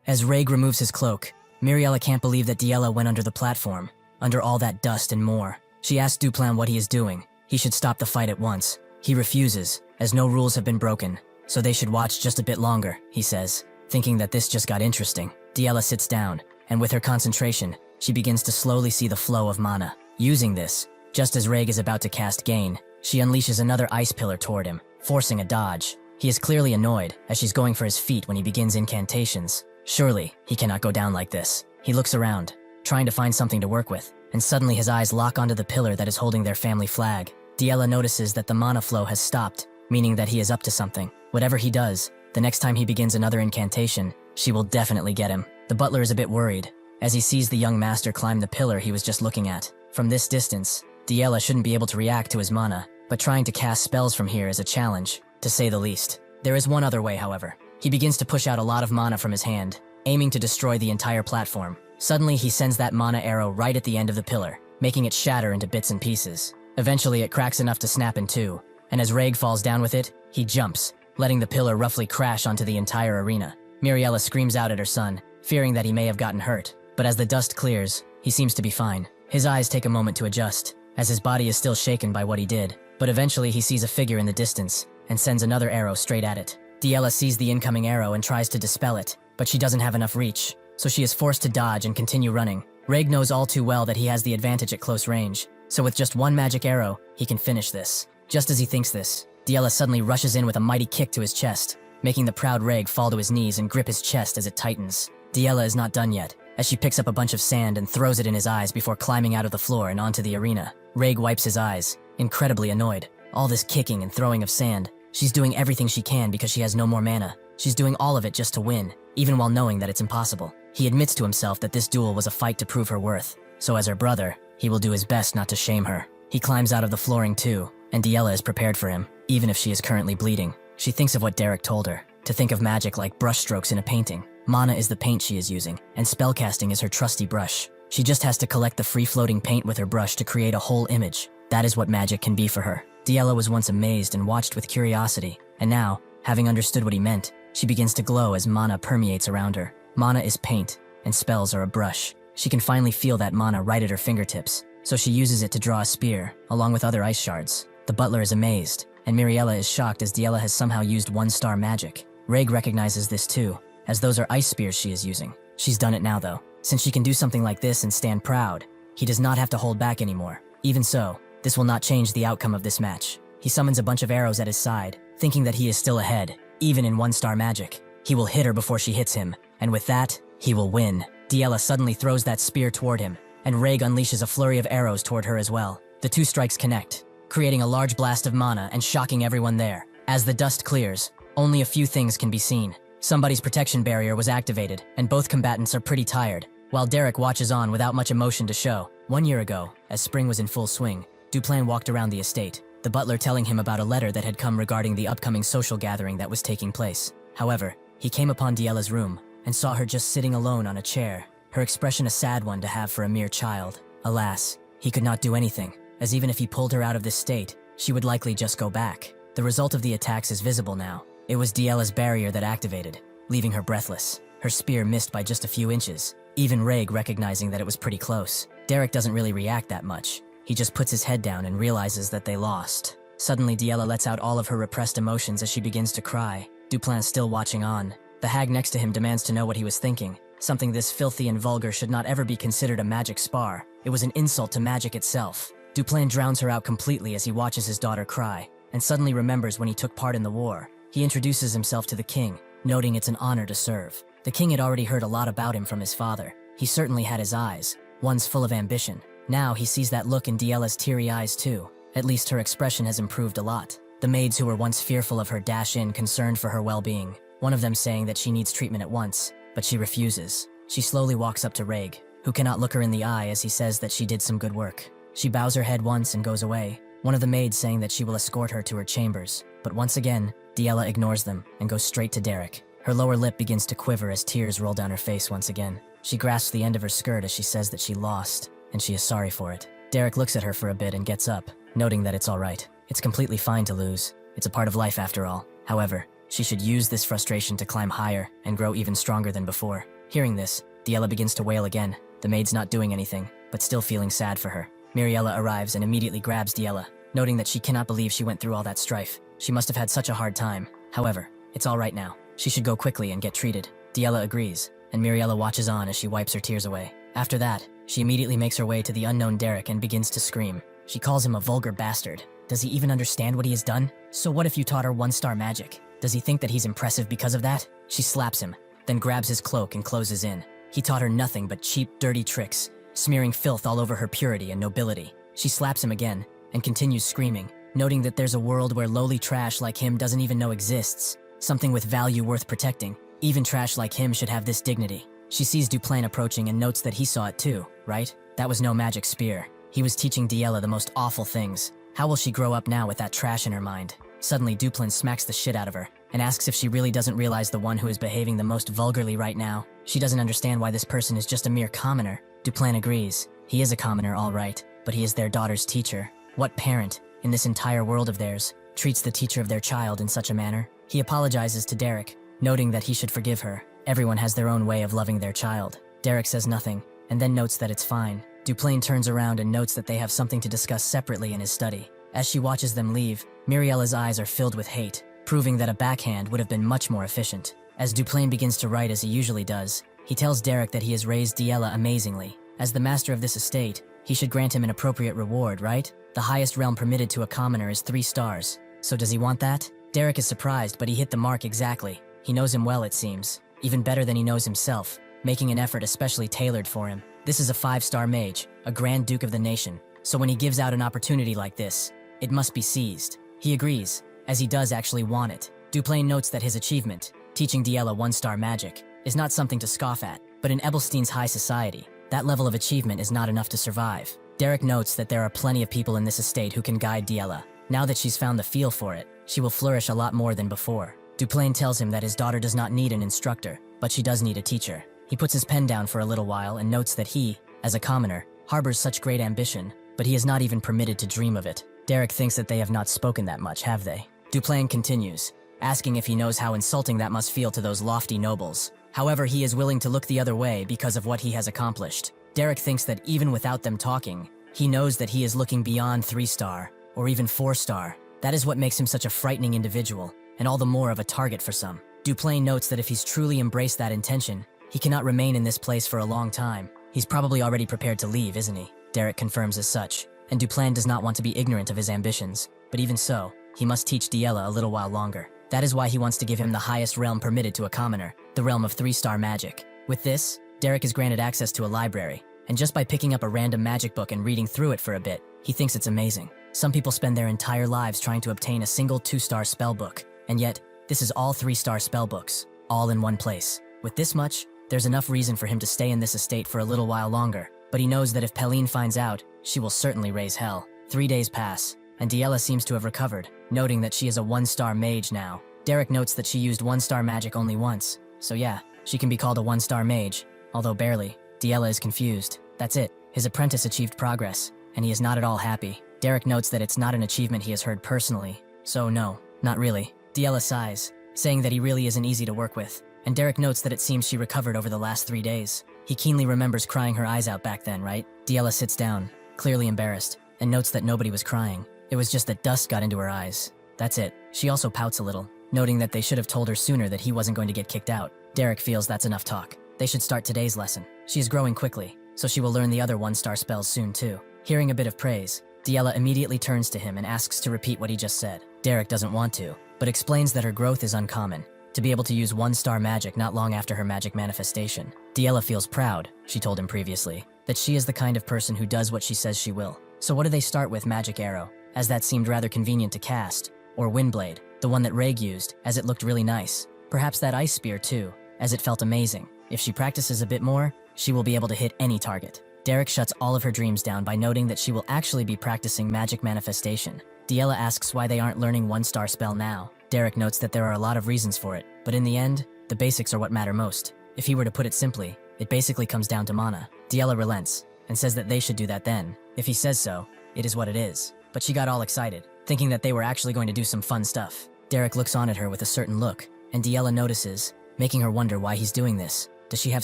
As Reg removes his cloak, Miriella can't believe that Diella went under the platform, under all that dust and more. She asks Duplan what he is doing. He should stop the fight at once. He refuses, as no rules have been broken, so they should watch just a bit longer, he says, thinking that this just got interesting. Diella sits down, and with her concentration, she begins to slowly see the flow of mana. Using this, just as Reg is about to cast Gain, she unleashes another ice pillar toward him, forcing a dodge. He is clearly annoyed, as she's going for his feet when he begins incantations. Surely, he cannot go down like this. He looks around, trying to find something to work with, and suddenly his eyes lock onto the pillar that is holding their family flag. Diella notices that the mana flow has stopped, meaning that he is up to something. Whatever he does, the next time he begins another incantation, she will definitely get him. The butler is a bit worried, as he sees the young master climb the pillar he was just looking at. From this distance, Diella shouldn't be able to react to his mana, but trying to cast spells from here is a challenge, to say the least. There is one other way, however. He begins to push out a lot of mana from his hand, aiming to destroy the entire platform. Suddenly he sends that mana arrow right at the end of the pillar, making it shatter into bits and pieces. Eventually it cracks enough to snap in two, and as Reg falls down with it, he jumps, letting the pillar roughly crash onto the entire arena. Miriella screams out at her son, fearing that he may have gotten hurt, but as the dust clears, he seems to be fine. His eyes take a moment to adjust, as his body is still shaken by what he did, but eventually he sees a figure in the distance, and sends another arrow straight at it. Diella sees the incoming arrow and tries to dispel it, but she doesn't have enough reach, so she is forced to dodge and continue running. Reg knows all too well that he has the advantage at close range, so with just one magic arrow, he can finish this. Just as he thinks this, Diella suddenly rushes in with a mighty kick to his chest, making the proud Reg fall to his knees and grip his chest as it tightens. Diella is not done yet, as she picks up a bunch of sand and throws it in his eyes before climbing out of the floor and onto the arena. Reg wipes his eyes, incredibly annoyed. All this kicking and throwing of sand. She's doing everything she can because she has no more mana. She's doing all of it just to win, even while knowing that it's impossible. He admits to himself that this duel was a fight to prove her worth, so as her brother, he will do his best not to shame her. He climbs out of the flooring too, and Diella is prepared for him, even if she is currently bleeding. She thinks of what Derek told her, to think of magic like brushstrokes in a painting. Mana is the paint she is using, and spellcasting is her trusty brush. She just has to collect the free-floating paint with her brush to create a whole image. That is what magic can be for her. Diella was once amazed and watched with curiosity, and now, having understood what he meant, she begins to glow as mana permeates around her. Mana is paint, and spells are a brush. She can finally feel that mana right at her fingertips, so she uses it to draw a spear, along with other ice shards. The butler is amazed, and Miriella is shocked as Diella has somehow used one-star magic. Reg recognizes this too, as those are ice spears she is using. She's done it now though. Since she can do something like this and stand proud, he does not have to hold back anymore. Even so, this will not change the outcome of this match. He summons a bunch of arrows at his side, thinking that he is still ahead, even in one-star magic. He will hit her before she hits him, and with that, he will win. Diella suddenly throws that spear toward him, and Reg unleashes a flurry of arrows toward her as well. The two strikes connect, creating a large blast of mana and shocking everyone there. As the dust clears, only a few things can be seen. Somebody's protection barrier was activated, and both combatants are pretty tired, while Derek watches on without much emotion to show. 1 year ago, as spring was in full swing, Duplan walked around the estate, the butler telling him about a letter that had come regarding the upcoming social gathering that was taking place. However, he came upon Diella's room and saw her just sitting alone on a chair, her expression a sad one to have for a mere child. Alas, he could not do anything, as even if he pulled her out of this state, she would likely just go back. The result of the attacks is visible now. It was Diella's barrier that activated, leaving her breathless. Her spear missed by just a few inches, even Reg recognizing that it was pretty close. Derek doesn't really react that much. He just puts his head down and realizes that they lost. Suddenly, Diella lets out all of her repressed emotions as she begins to cry. Duplan's still watching on. The hag next to him demands to know what he was thinking. Something this filthy and vulgar should not ever be considered a magic spar. It was an insult to magic itself. Duplan drowns her out completely as he watches his daughter cry, and suddenly remembers when he took part in the war. He introduces himself to the king, noting it's an honor to serve. The king had already heard a lot about him from his father. He certainly had his eyes, ones full of ambition. Now he sees that look in Diella's teary eyes too. At least her expression has improved a lot. The maids who were once fearful of her dash in, concerned for her well-being, one of them saying that she needs treatment at once, but she refuses. She slowly walks up to Reg, who cannot look her in the eye as he says that she did some good work. She bows her head once and goes away, one of the maids saying that she will escort her to her chambers. But once again, Diella ignores them and goes straight to Derek. Her lower lip begins to quiver as tears roll down her face once again. She grasps the end of her skirt as she says that she lost, and she is sorry for it. Derek looks at her for a bit and gets up, noting that it's alright. It's completely fine to lose. It's a part of life after all. However, she should use this frustration to climb higher and grow even stronger than before. Hearing this, Diella begins to wail again, the maid's not doing anything, but still feeling sad for her. Miriella arrives and immediately grabs Diella, noting that she cannot believe she went through all that strife. She must have had such a hard time. However, it's alright now. She should go quickly and get treated. Diella agrees, and Miriella watches on as she wipes her tears away. After that, she immediately makes her way to the unknown Derek and begins to scream. She calls him a vulgar bastard. Does he even understand what he has done? So what if you taught her one-star magic? Does he think that he's impressive because of that? She slaps him, then grabs his cloak and closes in. He taught her nothing but cheap, dirty tricks, smearing filth all over her purity and nobility. She slaps him again, and continues screaming, noting that there's a world where lowly trash like him doesn't even know exists. Something with value worth protecting. Even trash like him should have this dignity. She sees Duplan approaching and notes that he saw it too, right? That was no magic spear. He was teaching Diella the most awful things. How will she grow up now with that trash in her mind? Suddenly, Duplan smacks the shit out of her and asks if she really doesn't realize the one who is behaving the most vulgarly right now. She doesn't understand why this person is just a mere commoner. Duplan agrees. He is a commoner, all right, but he is their daughter's teacher. What parent, in this entire world of theirs, treats the teacher of their child in such a manner? He apologizes to Derek, noting that he should forgive her. Everyone has their own way of loving their child. Derek says nothing, and then notes that it's fine. Duplan turns around and notes that they have something to discuss separately in his study. As she watches them leave, Miriella's eyes are filled with hate, proving that a backhand would have been much more efficient. As Duplan begins to write as he usually does, he tells Derek that he has raised Diella amazingly. As the master of this estate, he should grant him an appropriate reward, right? The highest realm permitted to a commoner is 3 stars. So does he want that? Derek is surprised, but he hit the mark exactly. He knows him well, it seems. Even better than he knows himself, making an effort especially tailored for him. This is a 5-star mage, a Grand Duke of the nation. So when he gives out an opportunity like this, it must be seized. He agrees, as he does actually want it. Duplan notes that his achievement, teaching Diella 1-star magic, is not something to scoff at, but in Ebelstein's high society, that level of achievement is not enough to survive. Derek notes that there are plenty of people in this estate who can guide Diella, Now that she's found the feel for it, she will flourish a lot more than before. Duplain tells him that his daughter does not need an instructor, but she does need a teacher. He puts his pen down for a little while and notes that he, as a commoner, harbors such great ambition, but he is not even permitted to dream of it. Derek thinks that they have not spoken that much, have they? Duplain continues, asking if he knows how insulting that must feel to those lofty nobles. However, he is willing to look the other way because of what he has accomplished. Derek thinks that even without them talking, he knows that he is looking beyond 3-star, or even 4-star. That is what makes him such a frightening individual, and all the more of a target for some. Duplain notes that if he's truly embraced that intention, he cannot remain in this place for a long time. He's probably already prepared to leave, isn't he? Derek confirms as such, and Duplain does not want to be ignorant of his ambitions, but even so, he must teach Yahello a little while longer. That is why he wants to give him the highest realm permitted to a commoner, the realm of 3-star magic. With this, Derek is granted access to a library, and just by picking up a random magic book and reading through it for a bit, he thinks it's amazing. Some people spend their entire lives trying to obtain a single 2-star spell book, and yet, this is all 3-star spell books, all in one place. With this much, there's enough reason for him to stay in this estate for a little while longer, but he knows that if Peline finds out, she will certainly raise hell. 3 days pass, and Yahello seems to have recovered, noting that she is a 1-star mage now. Derek notes that she used 1-star magic only once, so yeah, she can be called a 1-star mage, although barely. Yahello is confused. That's it. His apprentice achieved progress, and he is not at all happy. Derek notes that it's not an achievement he has heard personally, so no, not really. Yahello sighs, saying that he really isn't easy to work with, and Derek notes that it seems she recovered over the last 3 days. He keenly remembers crying her eyes out back then, right? Yahello sits down, clearly embarrassed, and notes that nobody was crying. It was just that dust got into her eyes. That's it. She also pouts a little, noting that they should have told her sooner that he wasn't going to get kicked out. Derek feels that's enough talk. They should start today's lesson. She is growing quickly, so she will learn the other 1-star spells soon too. Hearing a bit of praise, Yahello immediately turns to him and asks to repeat what he just said. Derek doesn't want to, but explains that her growth is uncommon, to be able to use 1-star magic not long after her magic manifestation. Yahello feels proud, she told him previously, that she is the kind of person who does what she says she will. So what do they start with? Magic arrow, as that seemed rather convenient to cast, or windblade, the one that Reg used, as it looked really nice. Perhaps that ice spear too, as it felt amazing. If she practices a bit more, she will be able to hit any target. Derek shuts all of her dreams down by noting that she will actually be practicing magic manifestation. Yahello asks why they aren't learning 1-star spell now. Derek notes that there are a lot of reasons for it, but in the end, the basics are what matter most. If he were to put it simply, it basically comes down to mana. Yahello relents, and says that they should do that then. If he says so, it is what it is. But she got all excited, thinking that they were actually going to do some fun stuff. Derek looks on at her with a certain look, and Yahello notices, making her wonder why he's doing this. Does she have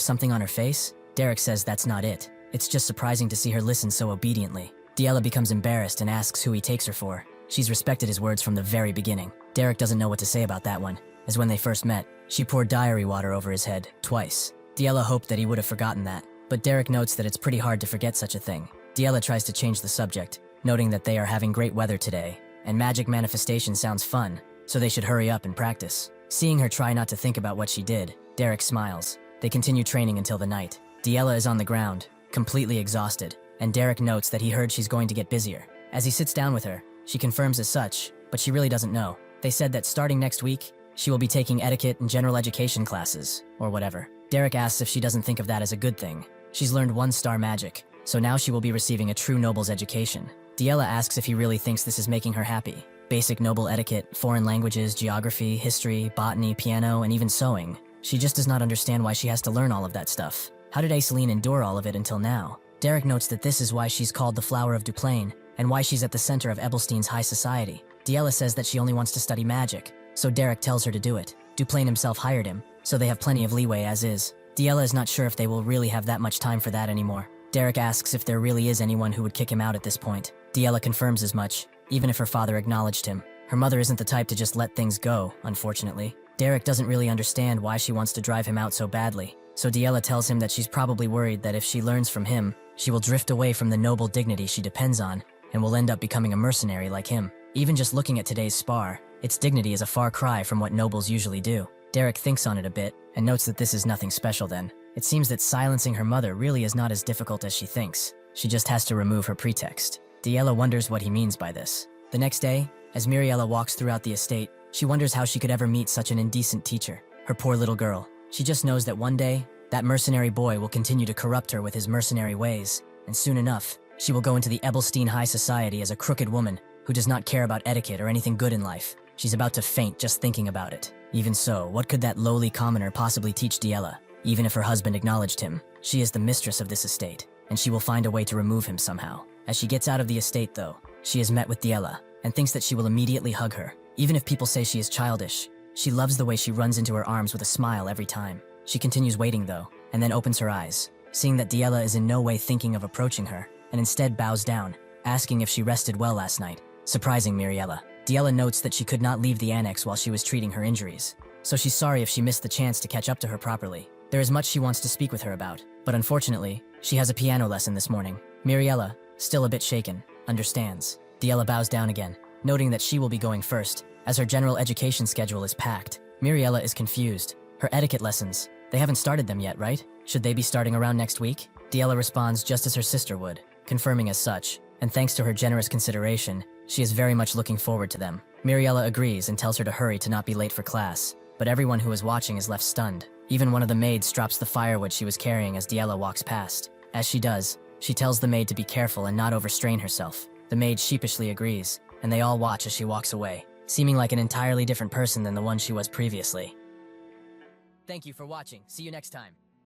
something on her face? Derek says that's not it. It's just surprising to see her listen so obediently. Yahello becomes embarrassed and asks who he takes her for. She's respected his words from the very beginning. Derek doesn't know what to say about that one, as when they first met, she poured diary water over his head, twice. Yahello hoped that he would have forgotten that, but Derek notes that it's pretty hard to forget such a thing. Yahello tries to change the subject, noting that they are having great weather today, and magic manifestation sounds fun, so they should hurry up and practice. Seeing her try not to think about what she did, Derek smiles. They continue training until the night. Yahello is on the ground, completely exhausted, and Derek notes that he heard she's going to get busier. As he sits down with her, she confirms as such, but she really doesn't know. They said that starting next week, she will be taking etiquette and general education classes, or whatever. Derek asks if she doesn't think of that as a good thing. She's learned 1-star magic, so now she will be receiving a true noble's education. Yahello asks if he really thinks this is making her happy. Basic noble etiquette, foreign languages, geography, history, botany, piano, and even sewing. She just does not understand why she has to learn all of that stuff. How did Aiseline endure all of it until now? Derek notes that this is why she's called the Flower of Duplain, and why she's at the center of Ebelstein's high society. Yahello says that she only wants to study magic, so Derek tells her to do it. Duplain himself hired him, so they have plenty of leeway as is. Yahello is not sure if they will really have that much time for that anymore. Derek asks if there really is anyone who would kick him out at this point. Yahello confirms as much, even if her father acknowledged him. Her mother isn't the type to just let things go, unfortunately. Derek doesn't really understand why she wants to drive him out so badly, so Yahello tells him that she's probably worried that if she learns from him, she will drift away from the noble dignity she depends on, and will end up becoming a mercenary like him. Even just looking at today's spar, its dignity is a far cry from what nobles usually do. Derek thinks on it a bit, and notes that this is nothing special then. It seems that silencing her mother really is not as difficult as she thinks. She just has to remove her pretext. Yahello wonders what he means by this. The next day, as Miriella walks throughout the estate, she wonders how she could ever meet such an indecent teacher. Her poor little girl. She just knows that one day, that mercenary boy will continue to corrupt her with his mercenary ways, and soon enough, she will go into the Ebelstein High Society as a crooked woman, who does not care about etiquette or anything good in life. She's about to faint just thinking about it. Even so, what could that lowly commoner possibly teach Diella? Even if her husband acknowledged him, she is the mistress of this estate, and she will find a way to remove him somehow. As she gets out of the estate though, she is met with Diella, and thinks that she will immediately hug her. Even if people say she is childish, she loves the way she runs into her arms with a smile every time. She continues waiting though, and then opens her eyes, seeing that Diella is in no way thinking of approaching her, and instead bows down, asking if she rested well last night, surprising Miriella. Diella notes that she could not leave the annex while she was treating her injuries, so she's sorry if she missed the chance to catch up to her properly. There is much she wants to speak with her about, but unfortunately, she has a piano lesson this morning. Miriella, still a bit shaken, understands. Diella bows down again, noting that she will be going first, as her general education schedule is packed. Miriella is confused. Her etiquette lessons, they haven't started them yet, right? Should they be starting around next week? Diella responds just as her sister would, confirming as such, and thanks to her generous consideration, she is very much looking forward to them. Miriella agrees and tells her to hurry to not be late for class, but everyone who is watching is left stunned. Even one of the maids drops the firewood she was carrying as Diella walks past. As she does, she tells the maid to be careful and not overstrain herself. The maid sheepishly agrees, and they all watch as she walks away, seeming like an entirely different person than the one she was previously. Thank you for watching. See you next time.